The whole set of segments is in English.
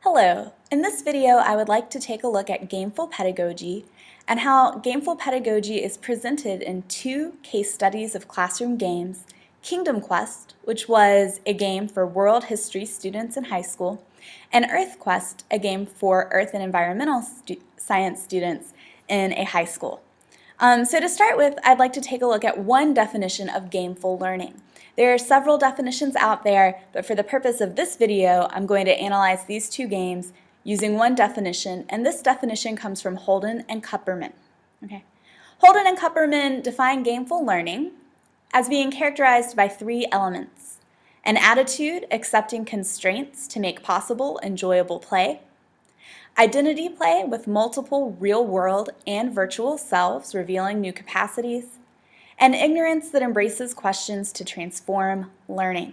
Hello. In this video, I would like to take a look at gameful pedagogy and how gameful pedagogy is presented in two case studies of classroom games, Kingdom Quest, which was a game for world history students in high school, and Earth Quest, a game for earth and environmental science students in a high school. So to start with, I'd like to take a look at one definition of gameful learning. There are several definitions out there, but for the purpose of this video, I'm going to analyze these two games using one definition, and this definition comes from Holden and Kupperman. Okay. Holden and Kupperman define gameful learning as being characterized by three elements: an attitude accepting constraints to make possible enjoyable play, identity play with multiple real-world and virtual selves revealing new capacities, and ignorance that embraces questions to transform learning.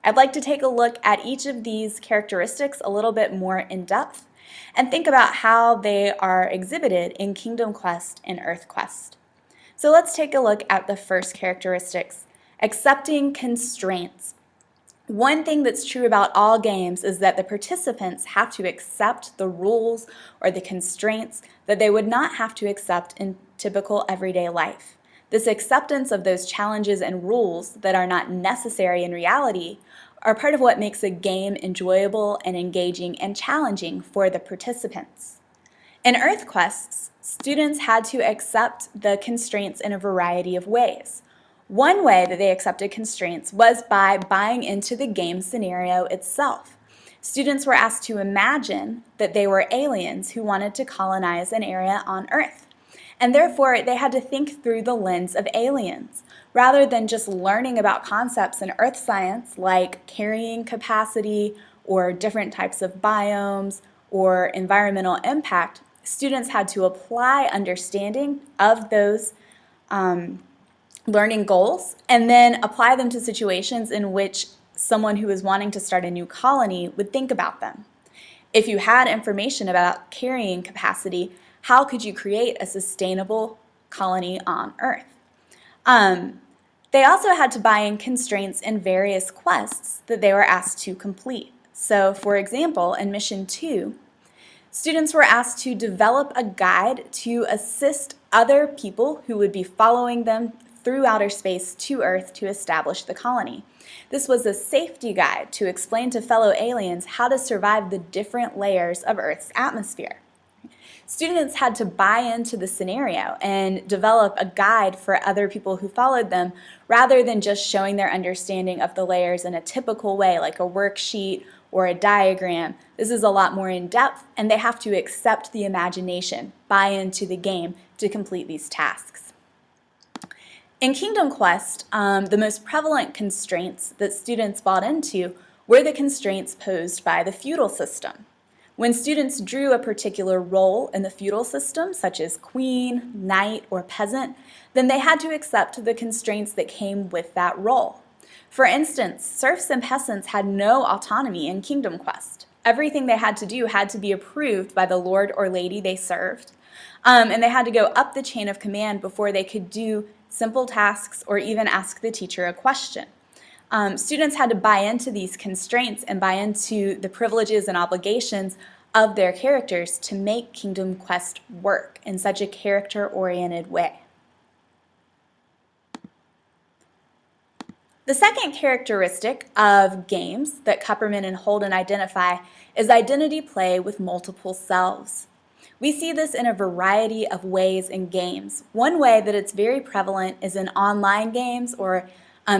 I'd like to take a look at each of these characteristics a little bit more in depth and think about how they are exhibited in Kingdom Quest and Earth Quest. So let's take a look at the first characteristics, accepting constraints. One thing that's true about all games is that the participants have to accept the rules or the constraints that they would not have to accept in typical everyday life. This acceptance of those challenges and rules that are not necessary in reality are part of what makes a game enjoyable and engaging and challenging for the participants. In Earth Quests, students had to accept the constraints in a variety of ways. One way that they accepted constraints was by buying into the game scenario itself. Students were asked to imagine that they were aliens who wanted to colonize an area on Earth. And therefore, they had to think through the lens of aliens, rather than just learning about concepts in earth science like carrying capacity or different types of biomes or environmental impact. Students had to apply understanding of those learning goals and then apply them to situations in which someone who is wanting to start a new colony would think about them. If you had information about carrying capacity, how could you create a sustainable colony on Earth? They also had to buy in constraints in various quests that they were asked to complete. So, for example, in Mission 2, students were asked to develop a guide to assist other people who would be following them through outer space to Earth to establish the colony. This was a safety guide to explain to fellow aliens how to survive the different layers of Earth's atmosphere. Students had to buy into the scenario and develop a guide for other people who followed them rather than just showing their understanding of the layers in a typical way like a worksheet or a diagram. This is a lot more in depth, and they have to accept the imagination, buy into the game to complete these tasks. In Kingdom Quest, the most prevalent constraints that students bought into were the constraints posed by the feudal system. When students drew a particular role in the feudal system, such as queen, knight, or peasant, then they had to accept the constraints that came with that role. For instance, serfs and peasants had no autonomy in Kingdom Quest. Everything they had to do had to be approved by the lord or lady they served, and they had to go up the chain of command before they could do simple tasks or even ask the teacher a question. Students had to buy into these constraints and buy into the privileges and obligations of their characters to make Kingdom Quest work in such a character-oriented way. The second characteristic of games that Kupperman and Holden identify is identity play with multiple selves. We see this in a variety of ways in games. One way that it's very prevalent is in online games or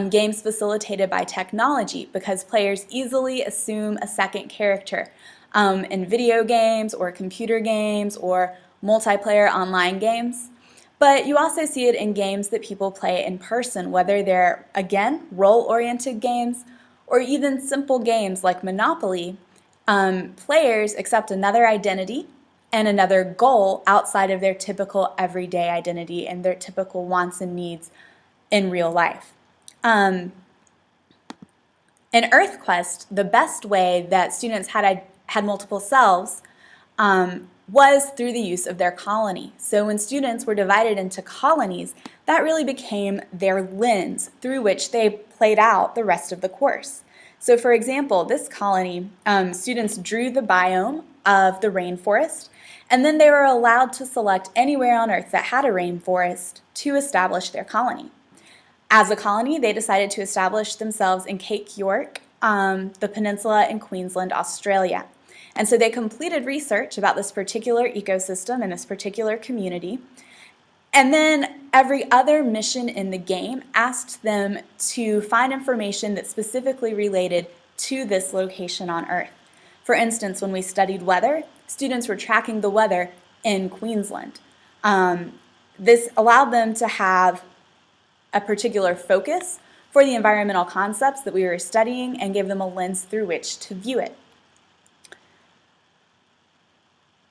games facilitated by technology, because players easily assume a second character in video games or computer games or multiplayer online games. But you also see it in games that people play in person, whether they're, again, role-oriented games or even simple games like Monopoly. Players accept another identity and another goal outside of their typical everyday identity and their typical wants and needs in real life. In Earth Quest, the best way that students had multiple selves was through the use of their colony. So when students were divided into colonies, that really became their lens through which they played out the rest of the course. So for example, this colony, students drew the biome of the rainforest, and then they were allowed to select anywhere on Earth that had a rainforest to establish their colony. As a colony, they decided to establish themselves in Cape York, the peninsula in Queensland, Australia. And so they completed research about this particular ecosystem and this particular community. And then every other mission in the game asked them to find information that specifically related to this location on Earth. For instance, when we studied weather, students were tracking the weather in Queensland. This allowed them to have a particular focus for the environmental concepts that we were studying and gave them a lens through which to view it.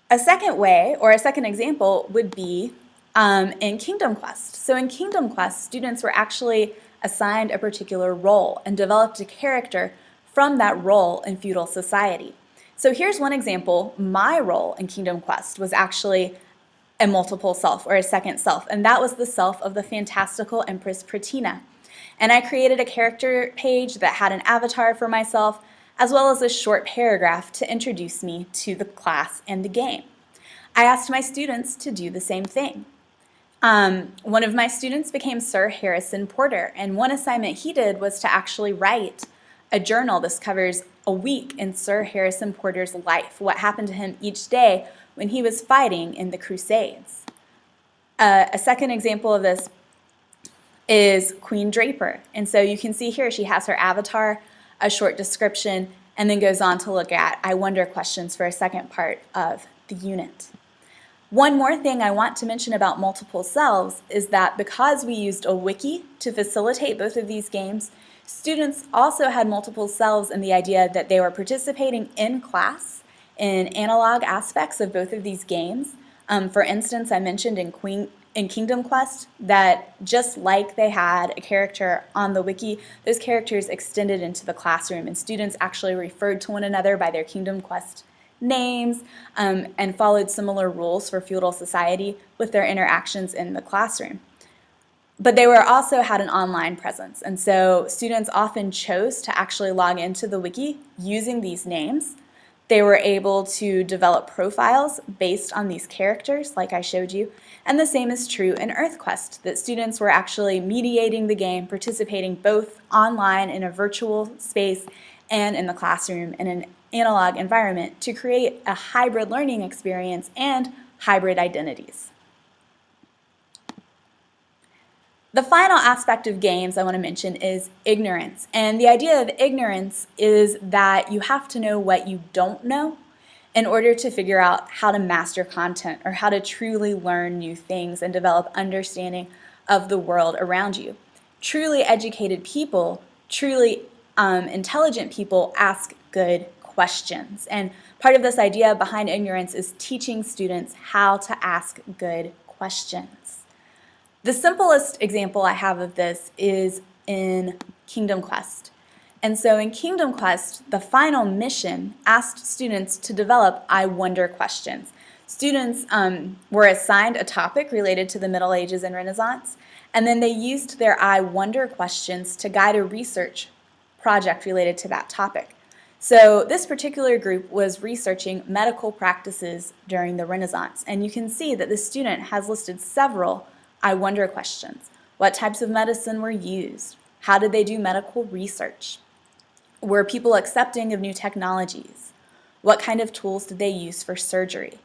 A second way, or a second example, would be in Kingdom Quest. So in Kingdom Quest, students were actually assigned a particular role and developed a character from that role in feudal society. So here's one example. My role in Kingdom Quest was actually a multiple self, or a second self, and that was the self of the fantastical Empress Pratina. And I created a character page that had an avatar for myself, as well as a short paragraph to introduce me to the class and the game. I asked my students to do the same thing. One of my students became Sir Harrison Porter, and one assignment he did was to actually write a journal. This covers a week in Sir Harrison Porter's life, what happened to him each day when he was fighting in the Crusades. A second example of this is Queen Draper. And so you can see here she has her avatar, a short description, and then goes on to look at I wonder questions for a second part of the unit. One more thing I want to mention about multiple selves is that because we used a wiki to facilitate both of these games, students also had multiple selves in the idea that they were participating in class in analog aspects of both of these games. For instance, I mentioned in Kingdom Quest that just like they had a character on the wiki, those characters extended into the classroom, and students actually referred to one another by their Kingdom Quest names and followed similar rules for feudal society with their interactions in the classroom. But they were also had an online presence, and so students often chose to actually log into the wiki using these names. They were able to develop profiles based on these characters, like I showed you, and the same is true in EarthQuest, that students were actually mediating the game, participating both online in a virtual space and in the classroom in an analog environment to create a hybrid learning experience and hybrid identities. The final aspect of games I want to mention is ignorance. And the idea of ignorance is that you have to know what you don't know in order to figure out how to master content or how to truly learn new things and develop understanding of the world around you. Truly educated people, truly intelligent people ask good questions. And part of this idea behind ignorance is teaching students how to ask good questions. The simplest example I have of this is in Kingdom Quest. And so in Kingdom Quest, the final mission asked students to develop I wonder questions. Students were assigned a topic related to the Middle Ages and Renaissance, and then they used their I wonder questions to guide a research project related to that topic. So this particular group was researching medical practices during the Renaissance, and you can see that the student has listed several I wonder questions. What types of medicine were used? How did they do medical research? Were people accepting of new technologies? What kind of tools did they use for surgery?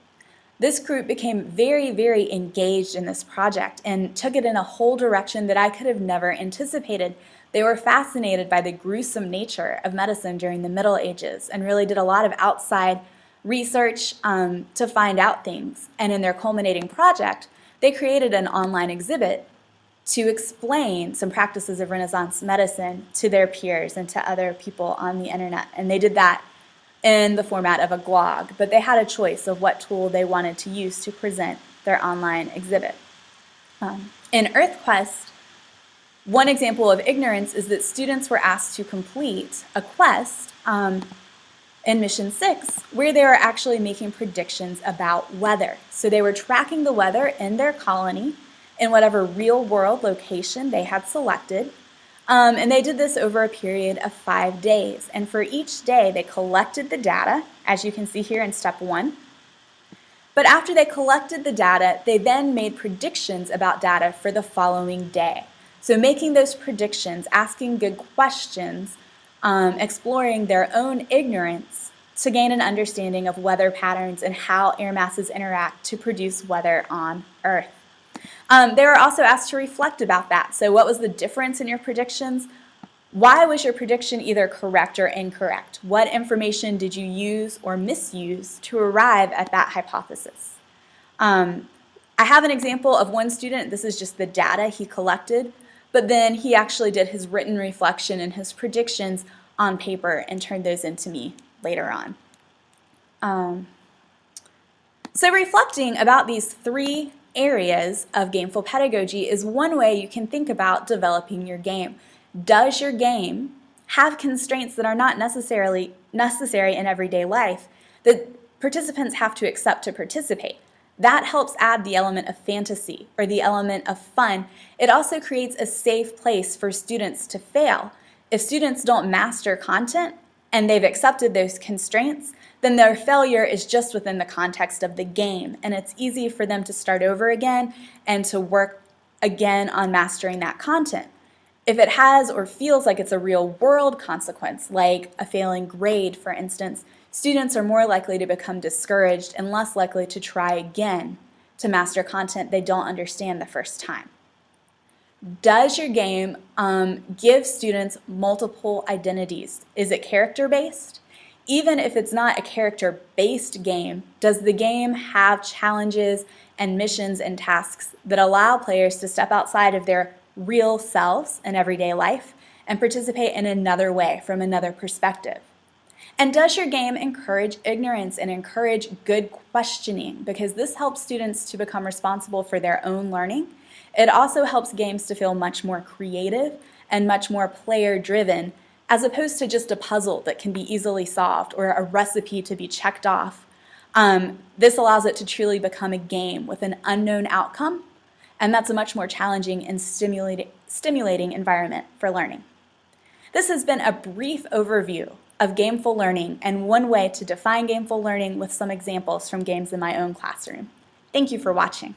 This group became very, very engaged in this project and took it in a whole direction that I could have never anticipated. They were fascinated by the gruesome nature of medicine during the Middle Ages and really did a lot of outside research to find out things. And in their culminating project, they created an online exhibit to explain some practices of Renaissance medicine to their peers and to other people on the internet. And they did that in the format of a blog, but they had a choice of what tool they wanted to use to present their online exhibit. In EarthQuest, one example of ignorance is that students were asked to complete a quest in Mission 6 where they were actually making predictions about weather. So they were tracking the weather in their colony in whatever real-world location they had selected. And they did this over a period of 5 days. And for each day, they collected the data, as you can see here in step 1. But after they collected the data, they then made predictions about data for the following day. So making those predictions, asking good questions, exploring their own ignorance to gain an understanding of weather patterns and how air masses interact to produce weather on Earth. They were also asked to reflect about that. So what was the difference in your predictions? Why was your prediction either correct or incorrect? What information did you use or misuse to arrive at that hypothesis? I have an example of one student. This is just the data he collected, but then he actually did his written reflection and his predictions on paper and turned those into me later on. So reflecting about these 3 areas of gameful pedagogy is one way you can think about developing your game. Does your game have constraints that are not necessarily necessary in everyday life that participants have to accept to participate? That helps add the element of fantasy or the element of fun. It also creates a safe place for students to fail. If students don't master content and they've accepted those constraints, then their failure is just within the context of the game, and it's easy for them to start over again and to work again on mastering that content. If it has or feels like it's a real world consequence, like a failing grade, for instance, students are more likely to become discouraged and less likely to try again to master content they don't understand the first time. Does your game give students multiple identities? Is it character-based? Even if it's not a character-based game, does the game have challenges and missions and tasks that allow players to step outside of their real selves in everyday life and participate in another way from another perspective? And does your game encourage ignorance and encourage good questioning? Because this helps students to become responsible for their own learning. It also helps games to feel much more creative and much more player-driven, as opposed to just a puzzle that can be easily solved or a recipe to be checked off. This allows it to truly become a game with an unknown outcome, and that's a much more challenging and stimulating environment for learning. This has been a brief overview of gameful learning and one way to define gameful learning with some examples from games in my own classroom. Thank you for watching.